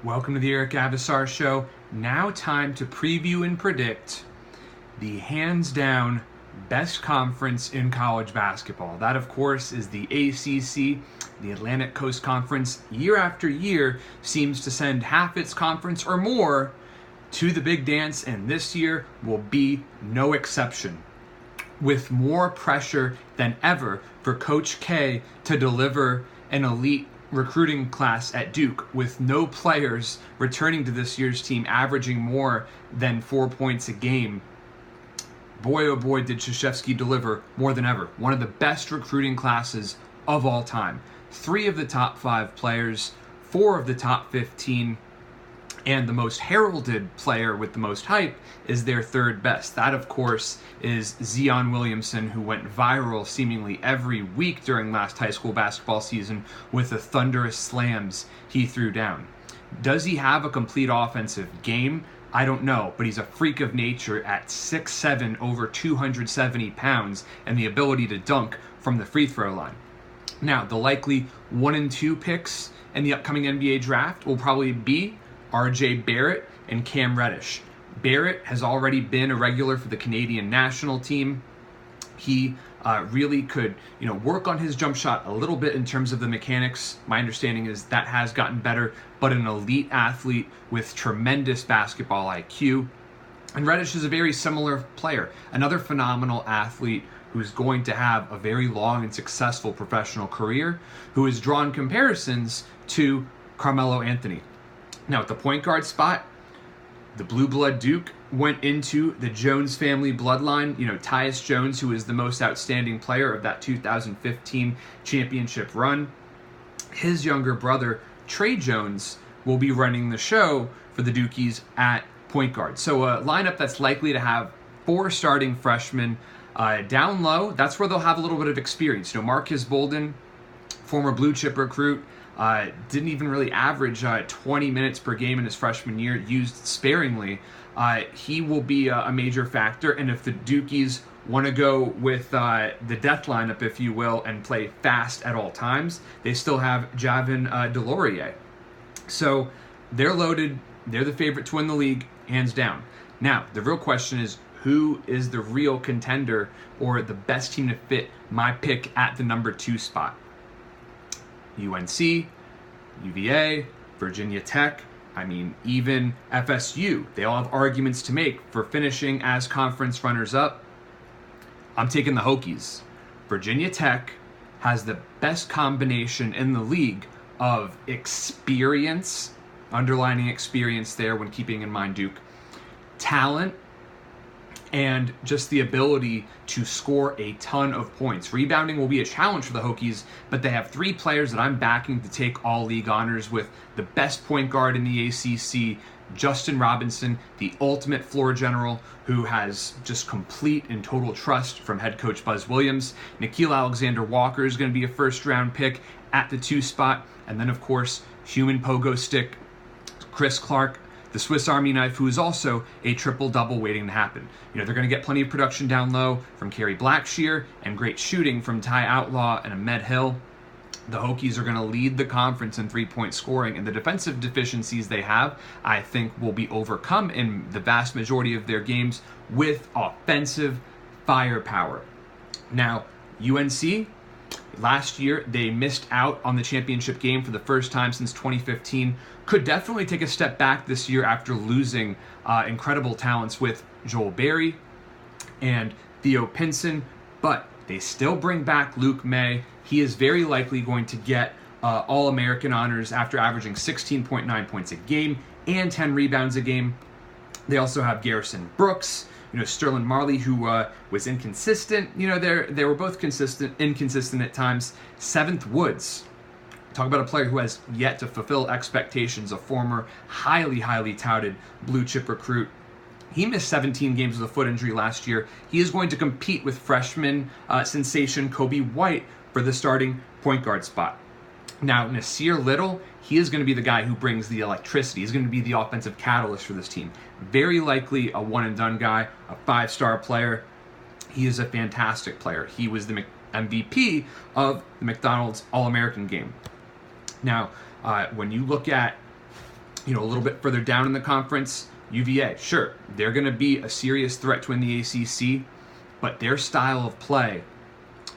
Welcome to the Eric Avasar Show. Now time to preview and predict the hands down best conference in college basketball. That, of course, is the ACC, the Atlantic Coast Conference. Year after year seems to send half its conference or more to the big dance, and this year will be no exception. With more pressure than ever for Coach K to deliver an elite recruiting class at Duke, with no players returning to this year's team averaging more than 4 points a game. Boy, oh boy, did Krzyzewski deliver more than ever. One of the best recruiting classes of all time. 3 of the top 5 players, 4 of the top 15, and the most heralded player with the most hype is their third best. That, of course, is Zion Williamson, who went viral seemingly every week during last high school basketball season with the thunderous slams he threw down. Does he have a complete offensive game? I don't know, but he's a freak of nature at 6'7", over 270 pounds, and the ability to dunk from the free throw line. Now, the likely 1 and 2 picks in the upcoming NBA draft will probably be RJ Barrett and Cam Reddish. Barrett has already been a regular for the Canadian national team. He really could, work on his jump shot a little bit in terms of the mechanics. My understanding is that has gotten better, but an elite athlete with tremendous basketball IQ. And Reddish is a very similar player, another phenomenal athlete who's going to have a very long and successful professional career, who has drawn comparisons to Carmelo Anthony. Now, at the point guard spot, the Blue Blood Duke went into the Jones family bloodline. Tyus Jones, who is the most outstanding player of that 2015 championship run. His younger brother, Trey Jones, will be running the show for the Dukies at point guard. So a lineup that's likely to have 4 starting freshmen. Down low, that's where they'll have a little bit of experience. Marcus Bolden, former blue chip recruit, didn't even really average 20 minutes per game in his freshman year, used sparingly. He will be a major factor, and if the Dukies want to go with the death lineup, if you will, and play fast at all times, they still have Javin DeLaurier. So they're loaded. They're the favorite to win the league, hands down. Now, the real question is, who is the real contender or the best team to fit my pick at the number 2 spot? UNC, UVA, Virginia Tech, even FSU. They all have arguments to make for finishing as conference runners-up. I'm taking the Hokies. Virginia Tech has the best combination in the league of experience, underlining experience there when keeping in mind Duke, talent, and just the ability to score a ton of points. Rebounding will be a challenge for the Hokies, but they have 3 players that I'm backing to take all league honors, with the best point guard in the ACC, Justin Robinson, the ultimate floor general, who has just complete and total trust from head coach Buzz Williams. Nickeil Alexander-Walker is going to be a first-round pick at the 2 spot. And then, of course, human pogo stick, Chris Clark, the Swiss Army knife, who is also a triple-double waiting to happen. They're going to get plenty of production down low from Kerry Blackshear and great shooting from Ty Outlaw and Ahmed Hill. The Hokies are going to lead the conference in 3-point scoring, and the defensive deficiencies they have, I think, will be overcome in the vast majority of their games with offensive firepower. Now, UNC, last year, they missed out on the championship game for the first time since 2015. Could definitely take a step back this year after losing incredible talents with Joel Berry and Theo Pinson, but they still bring back Luke May. He is very likely going to get All-American honors after averaging 16.9 points a game and 10 rebounds a game. They also have Garrison Brooks, Sterling Marley, who was inconsistent. They were both inconsistent at times. Seventh Woods. Talk about a player who has yet to fulfill expectations, a former highly, highly touted blue chip recruit. He missed 17 games with a foot injury last year. He is going to compete with freshman sensation Kobe White for the starting point guard spot. Now, Nasir Little, he is going to be the guy who brings the electricity. He's going to be the offensive catalyst for this team. Very likely a one-and-done guy, a 5-star player. He is a fantastic player. He was the MVP of the McDonald's All-American game. Now, when you look at A little bit further down in the conference, UVA, sure, they're going to be a serious threat to win the ACC, but their style of play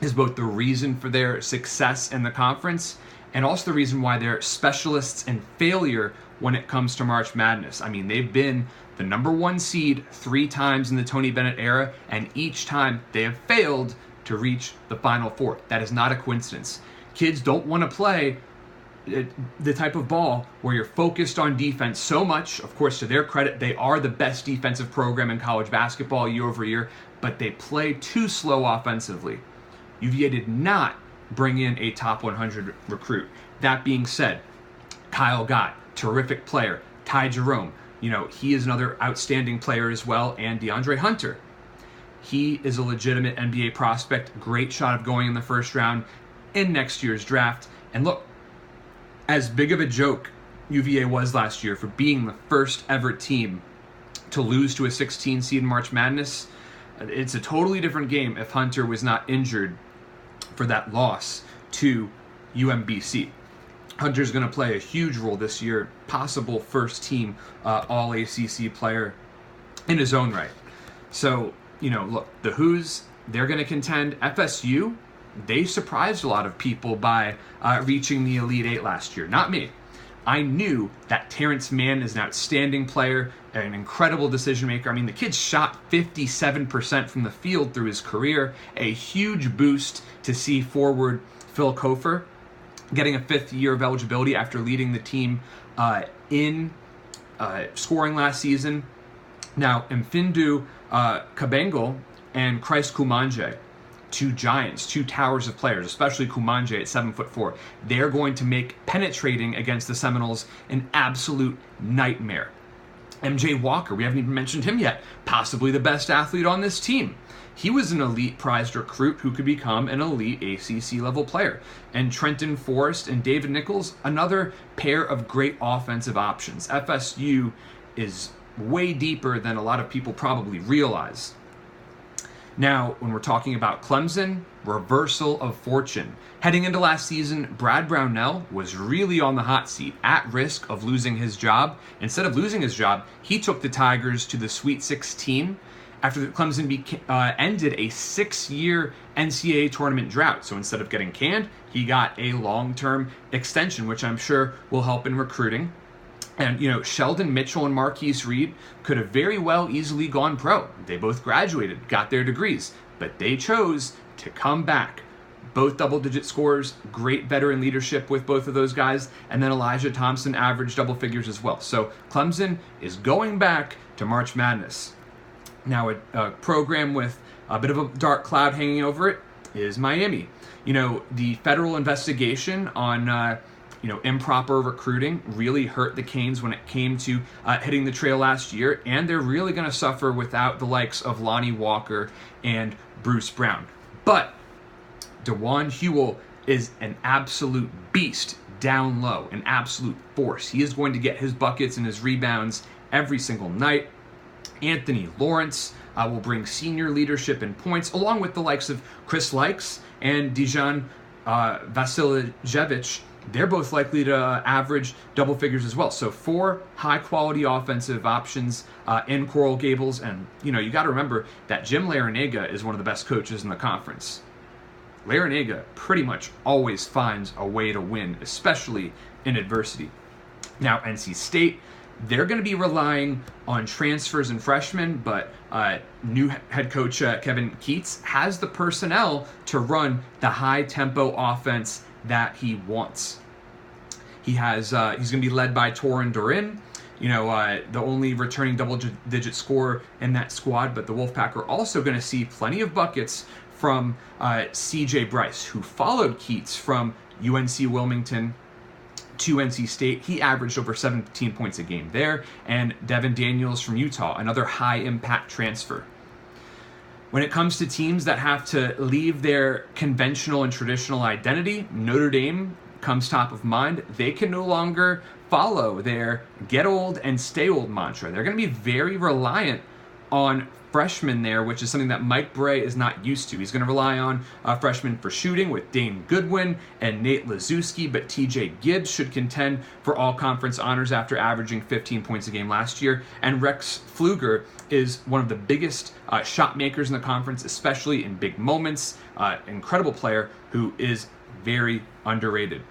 is both the reason for their success in the conference and also the reason why they're specialists in failure when it comes to March Madness. I mean, they've been the number 1 seed 3 times in the Tony Bennett era, and each time they have failed to reach the Final Four. That is not a coincidence. Kids don't want to play the type of ball where you're focused on defense so much. Of course, to their credit, they are the best defensive program in college basketball year over year, but they play too slow offensively. UVA did not bring in a top 100 recruit. That being said, Kyle Gott, terrific player. Ty Jerome, he is another outstanding player as well. And DeAndre Hunter, he is a legitimate NBA prospect. Great shot of going in the first round in next year's draft. And look, as big of a joke UVA was last year for being the first ever team to lose to a 16 seed in March Madness, it's a totally different game if Hunter was not injured for that loss to UMBC. Hunter's going to play a huge role this year, possible first team all ACC player in his own right. So, look, the Who's, they're going to contend. FSU, they surprised a lot of people by reaching the Elite Eight last year. Not me. I knew that Terrence Mann is an outstanding player, an incredible decision maker. I mean, the kid shot 57% from the field through his career. A huge boost to see forward Phil Kofer getting a 5th year of eligibility after leading the team in scoring last season. Now, Mfindu Kabengo and Christ Kumanje, 2 giants, 2 towers of players, especially Kumanje at 7'4". They're going to make penetrating against the Seminoles an absolute nightmare. MJ Walker, we haven't even mentioned him yet, possibly the best athlete on this team. He was an elite prized recruit who could become an elite ACC level player. And Trenton Forrest and David Nichols, another pair of great offensive options. FSU is way deeper than a lot of people probably realize. Now, when we're talking about Clemson, reversal of fortune. Heading into last season, Brad Brownell was really on the hot seat, at risk of losing his job. Instead of losing his job, he took the Tigers to the Sweet 16 after Clemson ended a 6-year NCAA tournament drought. So instead of getting canned, he got a long-term extension, which I'm sure will help in recruiting. And, Sheldon Mitchell and Marquise Reed could have very well easily gone pro. They both graduated, got their degrees, but they chose to come back. Both double-digit scores, great veteran leadership with both of those guys, and then Elijah Thompson averaged double figures as well. So Clemson is going back to March Madness. Now, a program with a bit of a dark cloud hanging over it is Miami. The federal investigation on improper recruiting really hurt the Canes when it came to hitting the trail last year, and they're really going to suffer without the likes of Lonnie Walker and Bruce Brown. But DeJuan Hewell is an absolute beast down low, an absolute force. He is going to get his buckets and his rebounds every single night. Anthony Lawrence will bring senior leadership and points, along with the likes of Chris Likes and Dejan Vasiljevic. They're both likely to average double figures as well. So 4 high-quality offensive options in Coral Gables. And, you got to remember that Jim Larrañaga is one of the best coaches in the conference. Larrañaga pretty much always finds a way to win, especially in adversity. Now, NC State, they're going to be relying on transfers and freshmen, but new head coach Kevin Keats has the personnel to run the high-tempo offense that he wants. He's going to be led by Torin Durin, the only returning double-digit scorer in that squad, but the Wolfpack are also going to see plenty of buckets from CJ Bryce, who followed Keats from UNC Wilmington to NC State. He averaged over 17 points a game there, and Devin Daniels from Utah, another high-impact transfer. When it comes to teams that have to leave their conventional and traditional identity, Notre Dame comes top of mind. They can no longer follow their get old and stay old mantra. They're going to be very reliant on freshmen there, which is something that Mike Bray is not used to. He's going to rely on freshmen for shooting with Dane Goodwin and Nate Lazuski, but TJ Gibbs should contend for all conference honors after averaging 15 points a game last year. And Rex Pfluger is one of the biggest shot makers in the conference, especially in big moments. Incredible player who is very underrated.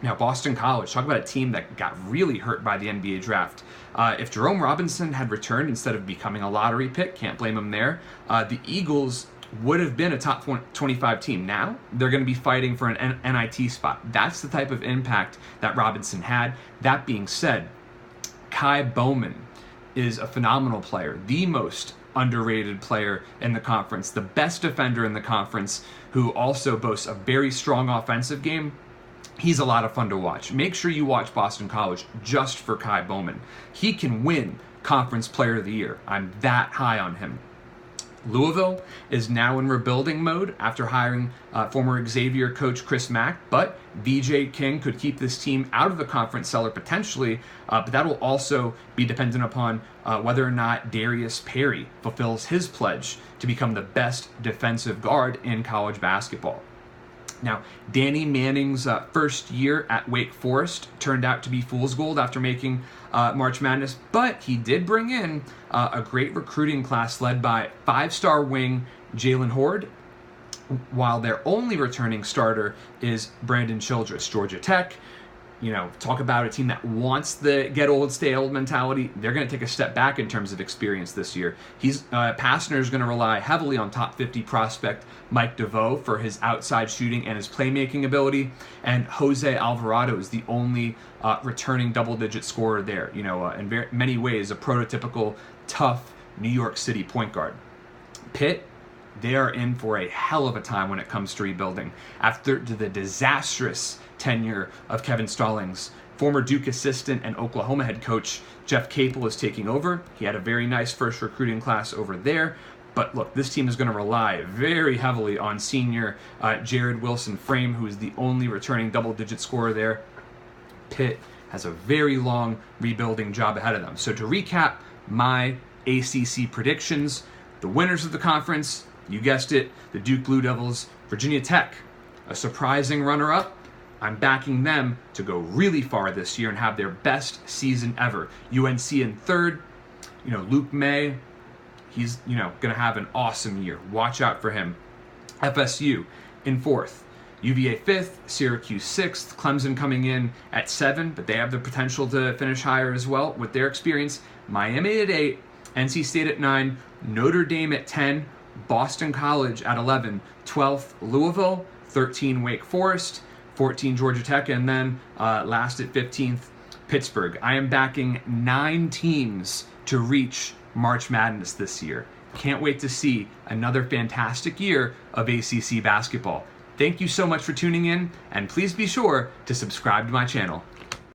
Now, Boston College, talk about a team that got really hurt by the NBA draft. If Jerome Robinson had returned instead of becoming a lottery pick, can't blame him there, the Eagles would have been a top 25 team. Now, they're going to be fighting for an NIT spot. That's the type of impact that Robinson had. That being said, Kai Bowman is a phenomenal player, the most underrated player in the conference, the best defender in the conference, who also boasts a very strong offensive game. He's a lot of fun to watch. Make sure you watch Boston College just for Kai Bowman. He can win Conference Player of the Year. I'm that high on him. Louisville is now in rebuilding mode after hiring former Xavier coach Chris Mack, but VJ King could keep this team out of the conference cellar potentially, but that will also be dependent upon whether or not Darius Perry fulfills his pledge to become the best defensive guard in college basketball. Now, Danny Manning's first year at Wake Forest turned out to be fool's gold after making March Madness, but he did bring in a great recruiting class led by five-star wing Jalen Horde, while their only returning starter is Brandon Childress. Georgia Tech, talk about a team that wants the get old, stay old mentality. They're going to take a step back in terms of experience this year. Pastner is going to rely heavily on top 50 prospect Mike DeVoe for his outside shooting and his playmaking ability. And Jose Alvarado is the only returning double-digit scorer there. In many ways, a prototypical tough New York City point guard. Pitt, they are in for a hell of a time when it comes to rebuilding. After the disastrous tenure of Kevin Stallings, former Duke assistant and Oklahoma head coach Jeff Capel is taking over. He had a very nice first recruiting class over there. But look, this team is going to rely very heavily on senior Jared Wilson-Frame, who is the only returning double-digit scorer there. Pitt has a very long rebuilding job ahead of them. So to recap my ACC predictions, the winners of the conference, you guessed it, the Duke Blue Devils. Virginia Tech, a surprising runner-up. I'm backing them to go really far this year and have their best season ever. UNC in third, Luke May, he's, going to have an awesome year. Watch out for him. FSU in fourth. UVA fifth, Syracuse sixth, Clemson coming in at 7, but they have the potential to finish higher as well with their experience. Miami at 8, NC State at 9, Notre Dame at 10, Boston College at 11, 12th Louisville, 13 Wake Forest, 14 Georgia Tech, and then last at 15th Pittsburgh. I am backing 9 teams to reach March Madness this year. Can't wait to see another fantastic year of ACC basketball. Thank you so much for tuning in, and please be sure to subscribe to my channel.